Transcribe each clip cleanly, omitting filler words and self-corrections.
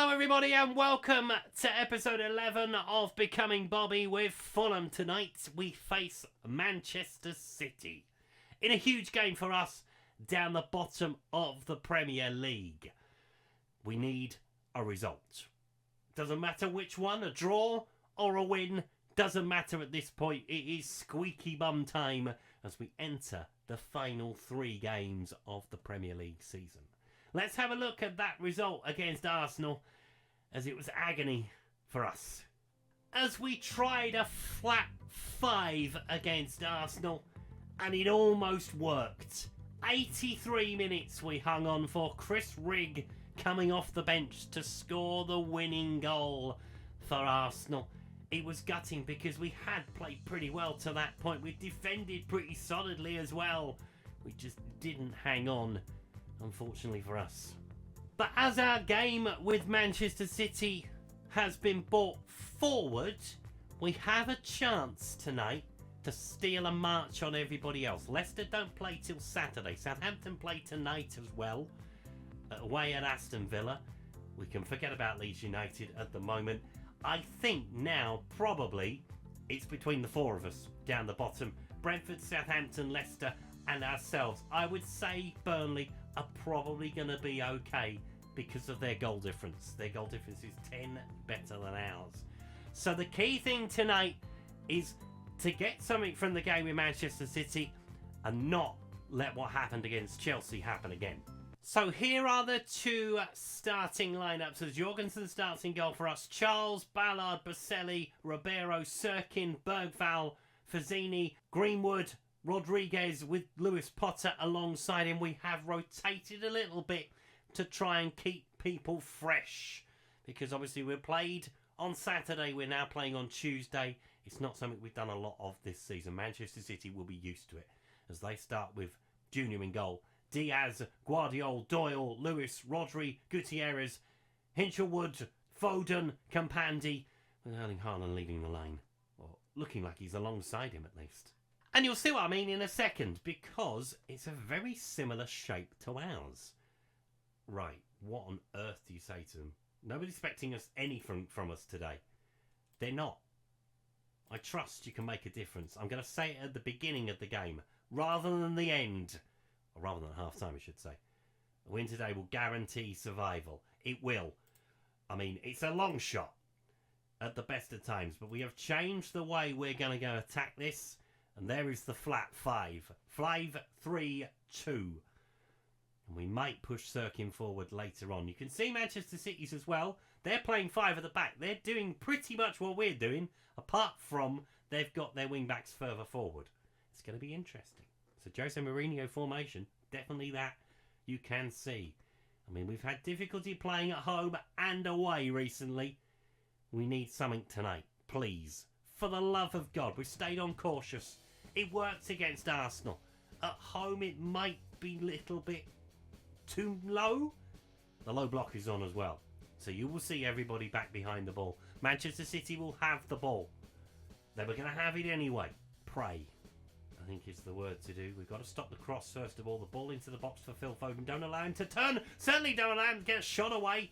Hello everybody and welcome to episode 11 of Becoming Bobby with Fulham. Tonight we face Manchester City in a huge game for us down the bottom of the Premier League. We need a result. Doesn't matter which one, a draw or a win, doesn't matter at this point. It is squeaky bum time as we enter the final 3 games of the Premier League season. Let's have a look at that result against Arsenal, as it was agony for us. As we tried a flat 5 against Arsenal, and it almost worked. 83 minutes we hung on for Chris Rigg coming off the bench to score the winning goal for Arsenal. It was gutting because we had played pretty well to that point. We defended pretty solidly as well. We just didn't hang on, unfortunately for us. But as our game with Manchester City has been brought forward, we have a chance tonight to steal a march on everybody else. Leicester don't play till Saturday. Southampton play tonight as well, away at Aston Villa. We can forget about Leeds United at the moment. I think now probably it's between the 4 of us down the bottom. Brentford, Southampton, Leicester and ourselves. I would say Burnley are probably going to be okay because of their goal difference. Their goal difference is 10 better than ours. So the key thing tonight is to get something from the game with Manchester City and not let what happened against Chelsea happen again. So here are the 2 starting lineups as Jorgensen starts in goal for us. Charles, Ballard, Baselli, Ribeiro, Sirkin, Bergvall, Fazzini, Greenwood, Rodriguez with Lewis Potter alongside him. We have rotated a little bit to try and keep people fresh because obviously we played on Saturday, we're now playing on Tuesday. It's not something we've done a lot of this season. Manchester City will be used to it as they start with Junior in goal. Diaz, Guardiola, Doyle, Lewis, Rodri, Gutierrez, Hinchelwood, Foden, Campandi, with Erling Haaland leading the lane, or looking like he's alongside him at least. And you'll see what I mean in a second, because it's a very similar shape to ours. Right, what on earth do you say to them? Nobody's expecting us anything from us today. They're not. I trust you can make a difference. I'm going to say it at the beginning of the game, rather than the end. Or rather than half-time, I should say. A win today will guarantee survival. It will. I mean, it's a long shot at the best of times, but we have changed the way we're going to go attack this. And there is the flat 5. 5-3-2. And we might push Sirkin forward later on. You can see Manchester City's as well. They're playing 5 at the back. They're doing pretty much what we're doing, apart from they've got their wing-backs further forward. It's going to be interesting. So Jose Mourinho formation, definitely that you can see. I mean, we've had difficulty playing at home and away recently. We need something tonight, please. For the love of God, we've stayed on cautious. It worked against Arsenal. At home, it might be a little bit too low. The low block is on as well. So you will see everybody back behind the ball. Manchester City will have the ball. They were going to have it anyway. Pray, I think is the word to do. We've got to stop the cross first of all. The ball into the box for Phil Foden. Don't allow him to turn. Certainly don't allow him to get shot away.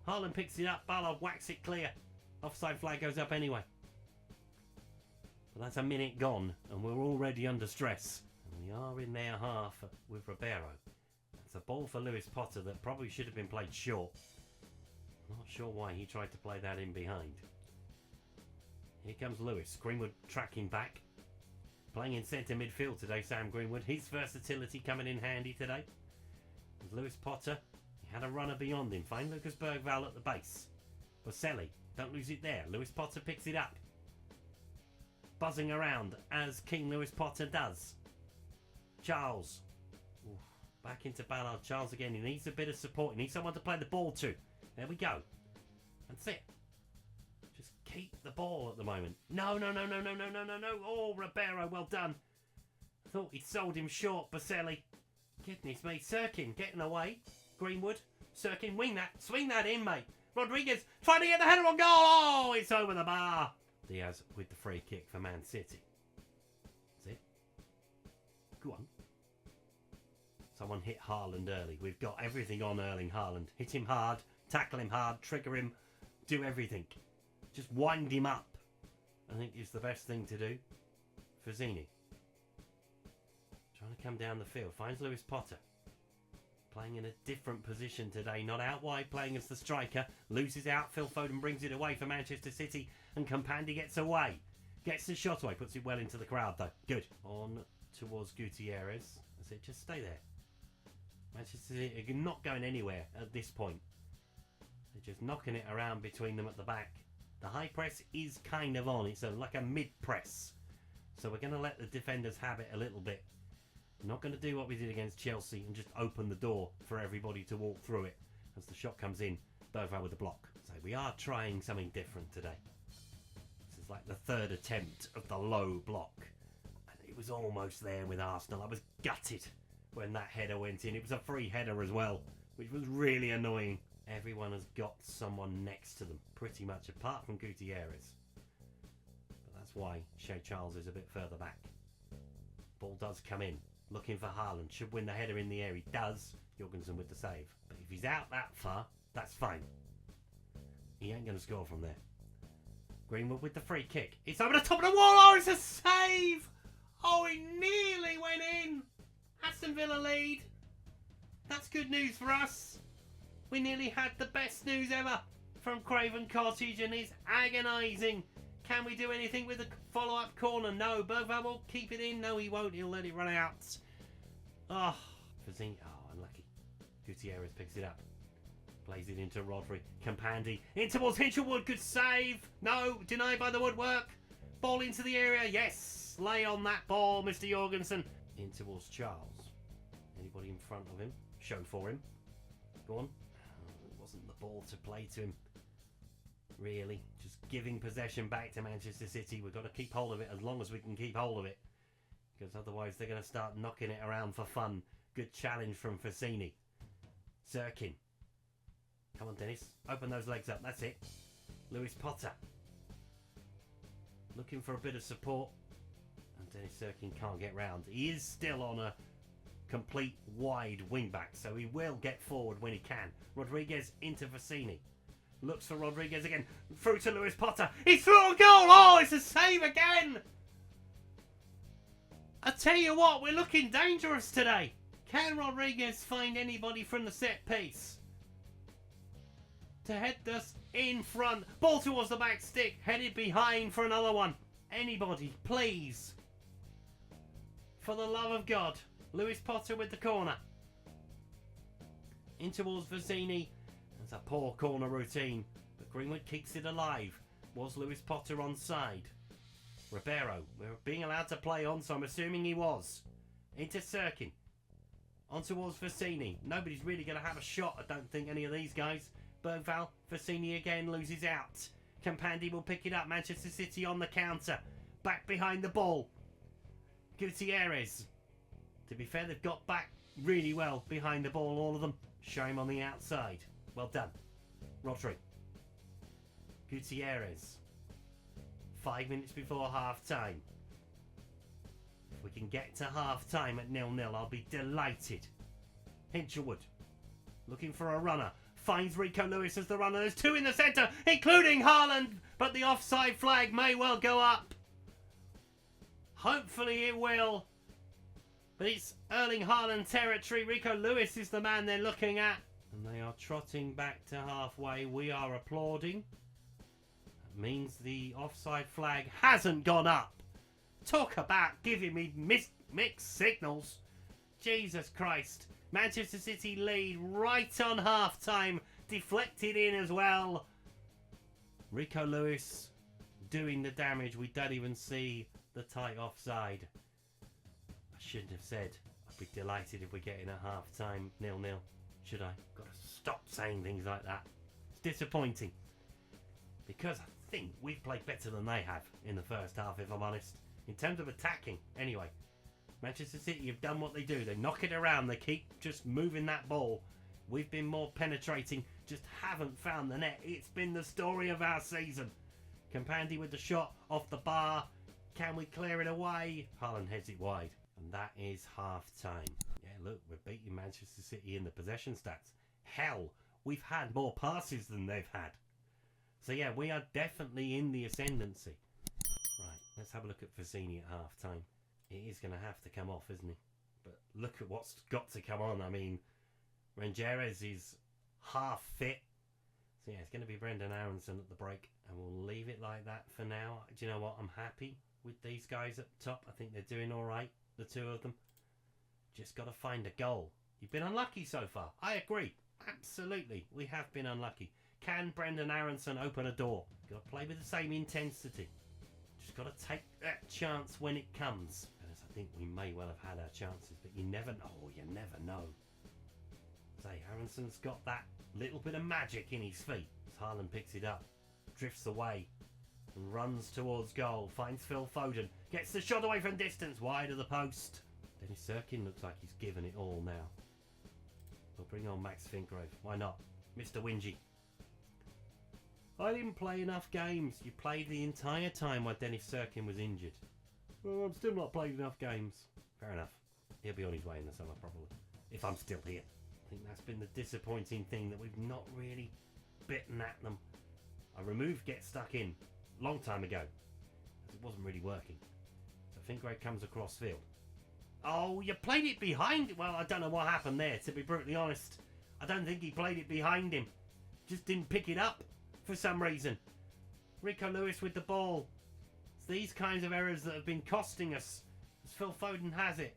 Haaland picks it up. Ballard whacks it clear. Offside flag goes up anyway. But that's a minute gone and we're already under stress. And we are in their half with Ribeiro. It's a ball for Lewis Potter that probably should have been played short. Not sure why he tried to play that in behind. Here comes Lewis. Greenwood tracking back. Playing in centre midfield today, Sam Greenwood. His versatility coming in handy today. With Lewis Potter, he had a runner beyond him. Find Lucas Bergvall at the base. Baselli, don't lose it there. Lewis Potter picks it up. Buzzing around as King Lewis Potter does. Charles. Ooh, back into Ballard. Charles again. He needs a bit of support. He needs someone to play the ball to. There we go. That's it. Just keep the ball at the moment. No. Oh, Ribeiro, well done. I thought he sold him short, Baselli. Goodness me. Sirkin getting away. Greenwood. Sirkin, wing that. Swing that in, mate. Rodriguez trying to get the header on goal. Oh, it's over the bar. Diaz with the free kick for Man City. That's it. Go on. Someone hit Haaland early. We've got everything on Erling Haaland. Hit him hard. Tackle him hard, trigger him, do everything. Just wind him up, I think is the best thing to do. Fazzini. Trying to come down the field. Finds Lewis Potter. Playing in a different position today. Not out wide, playing as the striker. Loses out. Phil Foden brings it away for Manchester City. And Compandi gets away. Gets the shot away. Puts it well into the crowd though. Good. On towards Gutierrez. I said, just stay there. Manchester City are not going anywhere at this point. They're just knocking it around between them at the back. The high press is kind of on. It's like a mid-press. So we're going to let the defenders have it a little bit. We're not going to do what we did against Chelsea and just open the door for everybody to walk through it. As the shot comes in, Bova with the block. So we are trying something different today. This is like the third attempt of the low block. And it was almost there with Arsenal. I was gutted when that header went in. It was a free header as well, which was really annoying. Everyone has got someone next to them, pretty much, apart from Gutierrez. But that's why Shea Charles is a bit further back. Ball does come in. Looking for Haaland. Should win the header in the air. He does. Jorgensen with the save. But if he's out that far, that's fine. He ain't going to score from there. Greenwood with the free kick. It's over the top of the wall. Oh, it's a save. Oh, it nearly went in. Aston Villa lead. That's good news for us. We nearly had the best news ever from Craven Cottage and is agonising. Can we do anything with the follow-up corner? No. Bova will keep it in. No, he won't. He'll let it run out. Oh, Fazzini. Oh, unlucky. Gutierrez picks it up. Plays it into Rodri. Compandi. In towards Hinchelwood. Good save. No. Denied by the woodwork. Ball into the area. Yes. Lay on that ball, Mr. Jorgensen. In towards Charles. Anybody in front of him? Show for him. Go on. Oh, it wasn't the ball to play to him. Really, just giving possession back to Manchester City. We've got to keep hold of it as long as we can keep hold of it, because otherwise they're going to start knocking it around for fun. Good challenge from Fazzini. Zirkin. Come on, Dennis. Open those legs up. That's it. Lewis Potter. Looking for a bit of support. And Dennis Zirkin can't get round. He is still on a complete wide wing back, so he will get forward when he can. Rodriguez into Fazzini. Looks for Rodriguez again. Through to Lewis Potter. He's through a goal. Oh, it's a save again. I tell you what, we're looking dangerous today. Can Rodriguez find anybody from the set piece to head us in front? Ball towards the back stick. Headed behind for another one. Anybody, please. For the love of God. Lewis Potter with the corner. In towards Fazzini. It's a poor corner routine, but Greenwood keeps it alive. Was Lewis Potter onside? Ribeiro, we're being allowed to play on, so I'm assuming he was. Into Zirkin. On towards Fazzini. Nobody's really going to have a shot, I don't think, any of these guys. Bergval, Fazzini again loses out. Compandi will pick it up. Manchester City on the counter. Back behind the ball. Gutierrez. To be fair, they've got back really well behind the ball, all of them. Show him on the outside. Well done. Rodri. Gutierrez. 5 minutes before half-time. If we can get to half-time at 0-0, I'll be delighted. Hinchelwood. Looking for a runner. Finds Rico Lewis as the runner. There's two in the centre, including Haaland. But the offside flag may well go up. Hopefully it will. But it's Erling Haaland territory. Rico Lewis is the man they're looking at. And they are trotting back to halfway. We are applauding. That means the offside flag hasn't gone up. Talk about giving me mixed signals. Jesus Christ. Manchester City lead right on half-time. Deflected in as well. Rico Lewis doing the damage. We don't even see the tight offside. I shouldn't have said. I'd be delighted if we get in at half-time 0-0. Should I? Got to stop saying things like that. It's disappointing. Because I think we've played better than they have in the first half, if I'm honest. In terms of attacking, anyway. Manchester City have done what they do. They knock it around. They keep just moving that ball. We've been more penetrating. Just haven't found the net. It's been the story of our season. Compandi with the shot off the bar. Can we clear it away? Haaland heads it wide. And that is half-time. Yeah, look, we're beating Manchester City in the possession stats. Hell, we've had more passes than they've had. So yeah, we are definitely in the ascendancy. Right, let's have a look at Fazzini at half time. He is going to have to come off, isn't he? But look at what's got to come on. I mean, Rangeres is half fit. So yeah, it's going to be Brendan Aronson at the break. And we'll leave it like that for now. Do you know what? I'm happy with these guys up top. I think they're doing all right, the two of them. Just got to find a goal. You've been unlucky so far. I agree. Absolutely. We have been unlucky. Can Brendan Aronson open a door? Got to play with the same intensity. Just got to take that chance when it comes. And I think we may well have had our chances, but you never know. You never know. Say, Aronson's got that little bit of magic in his feet. As Haaland picks it up, drifts away, and runs towards goal. Finds Phil Foden. Gets the shot away from distance, wide of the post. Dennis Serkin looks like he's given it all now. We'll bring on Max Fingrave. Why not? Mr. Wingy. I didn't play enough games. You played the entire time while Dennis Serkin was injured. Well, I'm still not played enough games. Fair enough. He'll be on his way in the summer, probably. If I'm still here. I think that's been the disappointing thing, that we've not really bitten at them. I removed Get Stuck In long time ago, because it wasn't really working. So Fingrave comes across field. Oh, you played it behind. Well, I don't know what happened there, to be brutally honest. I don't think he played it behind him. Just didn't pick it up for some reason. Rico Lewis with the ball. It's these kinds of errors that have been costing us, as Phil Foden has it.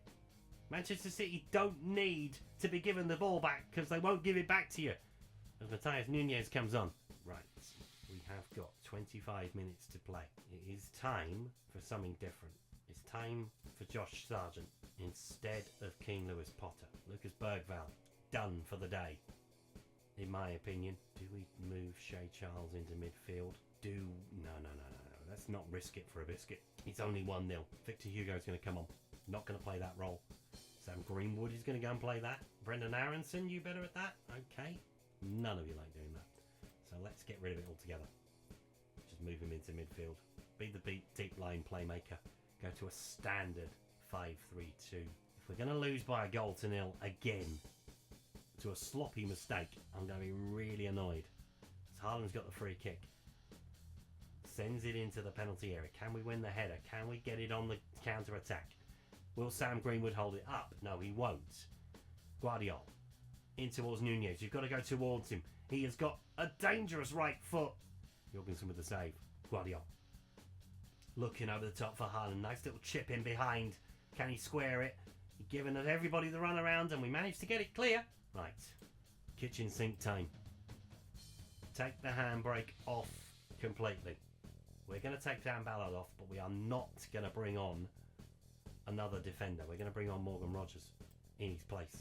Manchester City don't need to be given the ball back, because they won't give it back to you. As Matheus Nunes comes on. Right, we have got 25 minutes to play. It is time for something different. It's time for Josh Sargent instead of Keane Lewis Potter. Lucas Bergvall, done for the day. In my opinion. Do we move Shea Charles into midfield? No. Let's not risk it for a biscuit. It's only 1-0. Victor Hugo's going to come on. Not going to play that role. Sam Greenwood is going to go and play that. Brendan Aronson, you better at that? Okay. None of you like doing that. So let's get rid of it altogether. Just move him into midfield. Be the deep line playmaker. Go to a standard 5-3-2. If we're going to lose by 1-0 again, to a sloppy mistake, I'm going to be really annoyed. As Haaland's got the free kick. Sends it into the penalty area. Can we win the header? Can we get it on the counter-attack? Will Sam Greenwood hold it up? No, he won't. Guardiola. In towards Nunez. You've got to go towards him. He has got a dangerous right foot. Jorgensen with the save. Guardiola. Looking over the top for Haaland. Nice little chip in behind. Can he square it? Giving everybody the run around, and we managed to get it clear. Right. Kitchen sink time. Take the handbrake off completely. We're going to take Dan Ballard off, but we are not going to bring on another defender. We're going to bring on Morgan Rogers in his place.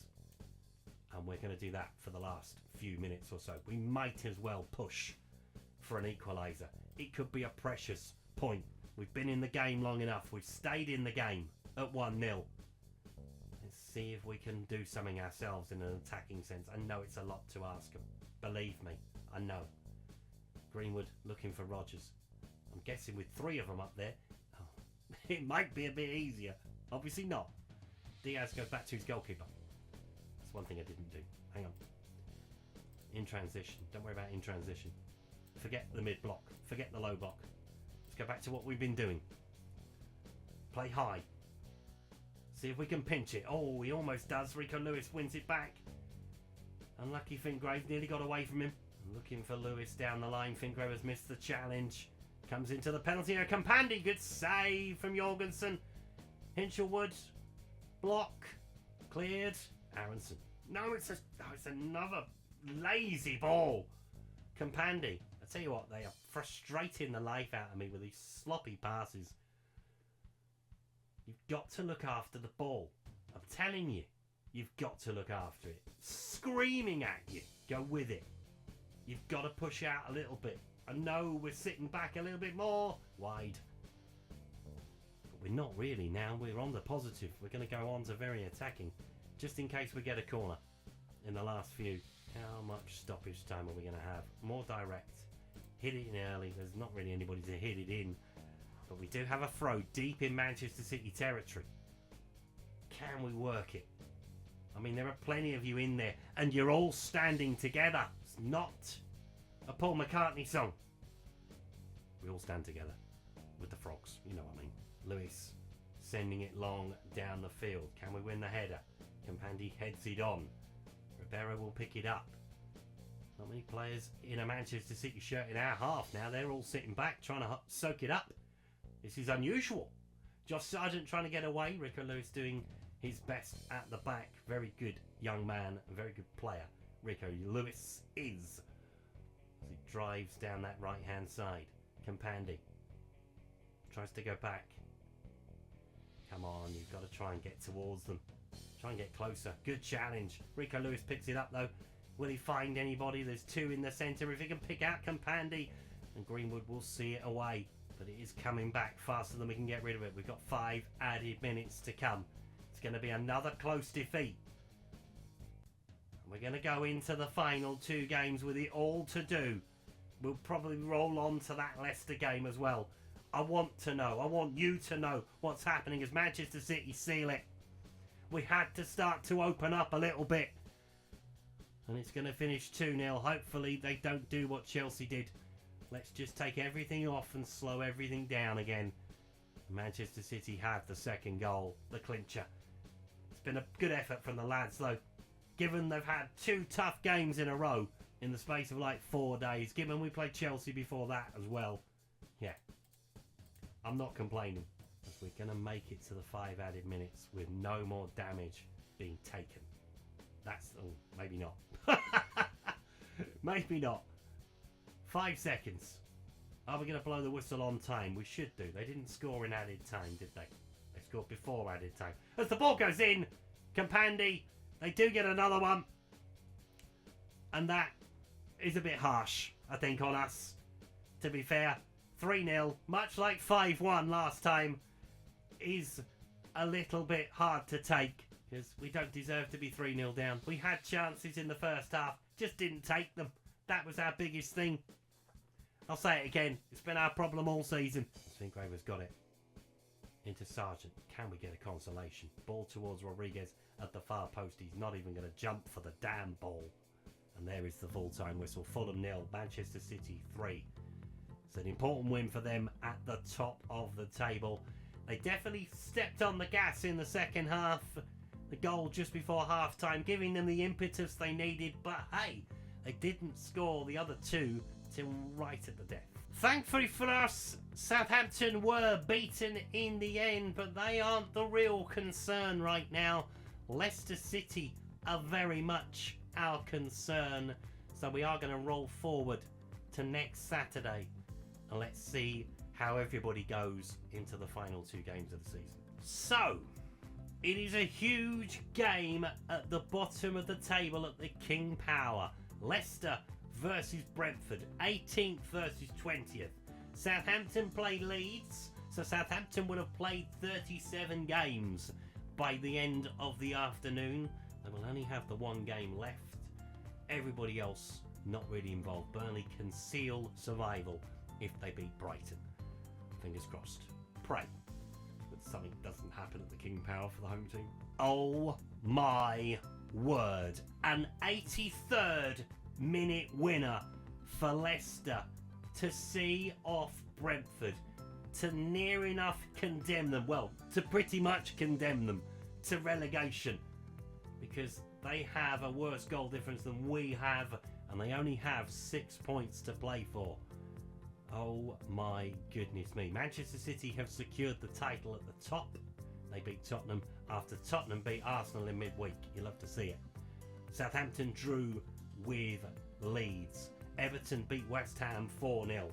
And we're going to do that for the last few minutes or so. We might as well push for an equaliser. It could be a precious point. We've been in the game long enough. We've stayed in the game at 1-0. Let's see if we can do something ourselves in an attacking sense. I know it's a lot to ask them. Believe me, I know. Greenwood looking for Rogers. I'm guessing with 3 of them up there, it might be a bit easier. Obviously not. Diaz goes back to his goalkeeper. That's one thing I didn't do. Hang on. In transition. Don't worry about in transition. Forget the mid block. Forget the low block. Let's go back to what we've been doing. Play high. See if we can pinch it. Oh, he almost does. Rico Lewis wins it back. Unlucky Fingrave nearly got away from him. Looking for Lewis down the line. Fingrave has missed the challenge. Comes into the penalty area. Campandi, good save from Jorgensen. Hinchelwood. Block. Cleared. Aronson. No, it's another lazy ball. Campandi. I tell you what, they are frustrating the life out of me with these sloppy passes. You've got to look after the ball. I'm telling you, you've got to look after it. Screaming at you. Go with it. You've got to push out a little bit. I know we're sitting back a little bit more wide. But we're not really now. We're on the positive. We're going to go on to very attacking. Just in case we get a corner in the last few. How much stoppage time are we going to have? More direct. Hit it in early. There's not really anybody to hit it in. But we do have a throw deep in Manchester City territory. Can we work it? I mean, there are plenty of you in there, and you're all standing together. It's not a Paul McCartney song. We all stand together with the frogs, you know what I mean. Lewis sending it long down the field. Can we win the header? Campandi heads it on. Ribeiro will pick it up. Not many players in a Manchester City shirt in our half now. They're all sitting back trying to soak it up. This is unusual. Josh Sargent trying to get away. Rico Lewis doing his best at the back. Very good young man, a very good player. Rico Lewis is. As he drives down that right hand side. Campandi tries to go back. Come on, you've got to try and get towards them. Try and get closer. Good challenge. Rico Lewis picks it up though. Will he find anybody? There's two in the centre. If he can pick out Campandi, and Greenwood will see it away. But it is coming back faster than we can get rid of it. We've got 5 added minutes to come. It's going to be another close defeat. And we're going to go into the final 2 games with it all to do. We'll probably roll on to that Leicester game as well. I want to know. I want you to know what's happening as Manchester City seal it. We had to start to open up a little bit. And it's going to finish 2-0. Hopefully they don't do what Chelsea did. Let's just take everything off and slow everything down again. Manchester City have the second goal, the clincher. It's been a good effort from the lads though. Given they've had 2 tough games in a row in the space of like 4 days. Given we played Chelsea before that as well. Yeah. I'm not complaining. As we're going to make it to the 5 added minutes with no more damage being taken. That's... oh, maybe not. Maybe not. 5 seconds. Are we going to blow the whistle on time? We should do. They didn't score in added time, did they? They scored before added time. As the ball goes in, Campandi, they do get another one. And that is a bit harsh, I think, on us. To be fair, 3-0, much like 5-1 last time, is a little bit hard to take. Because we don't deserve to be 3-0 down. We had chances in the first half, just didn't take them. That was our biggest thing. I'll say it again. It's been our problem all season. Svingraver's got it. Into Sargent. Can we get a consolation? Ball towards Rodriguez at the far post. He's not even going to jump for the damn ball. And there is the full-time whistle. Fulham 0, Manchester City 3. It's an important win for them at the top of the table. They definitely stepped on the gas in the second half. The goal just before half-time, giving them the impetus they needed. But hey, they didn't score the other 2 till right at the death. Thankfully for us, Southampton were beaten in the end, but they aren't the real concern right now. Leicester City are very much our concern. So we are going to roll forward to next Saturday. And let's see how everybody goes into the final 2 games of the season. So, it is a huge game at the bottom of the table at the King Power. Leicester versus Brentford, 18th versus 20th. Southampton play Leeds, so Southampton would have played 37 games by the end of the afternoon. They will only have the 1 game left. Everybody else not really involved. Burnley can seal survival if they beat Brighton. Fingers crossed. Pray that something doesn't happen at the King Power for the home team. Oh my word. An 83rd minute winner for Leicester to see off Brentford, to near enough condemn them, well, to pretty much condemn them to relegation, because they have a worse goal difference than we have, and they only have 6 points to play for. Oh my goodness me. Manchester City have secured the title at the top. They beat Tottenham after Tottenham beat Arsenal in midweek. You love to see it. Southampton drew with Leeds. Everton beat West Ham 4-0.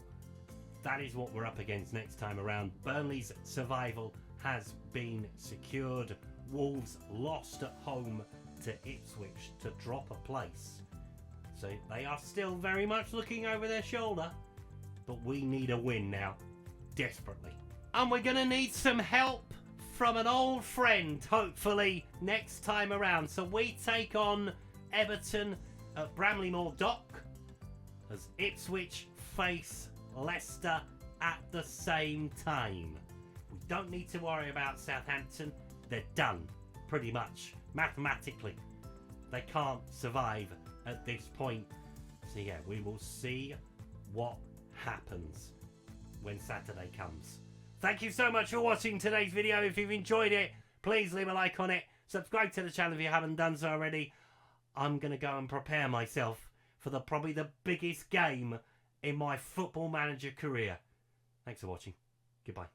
That is what we're up against next time around. Burnley's survival has been secured. Wolves lost at home to Ipswich to drop a place. So they are still very much looking over their shoulder. But we need a win now. Desperately. And we're going to need some help from an old friend, hopefully, next time around. So we take on Everton at Bramley-Moore Dock as Ipswich face Leicester at the same time. We don't need to worry about Southampton. They're done, pretty much, mathematically. They can't survive at this point. So yeah, we will see what happens when Saturday comes. Thank you so much for watching today's video. If you've enjoyed it, please leave a like on it. Subscribe to the channel if you haven't done so already. I'm going to go and prepare myself for probably the biggest game in my Football Manager career. Thanks for watching. Goodbye.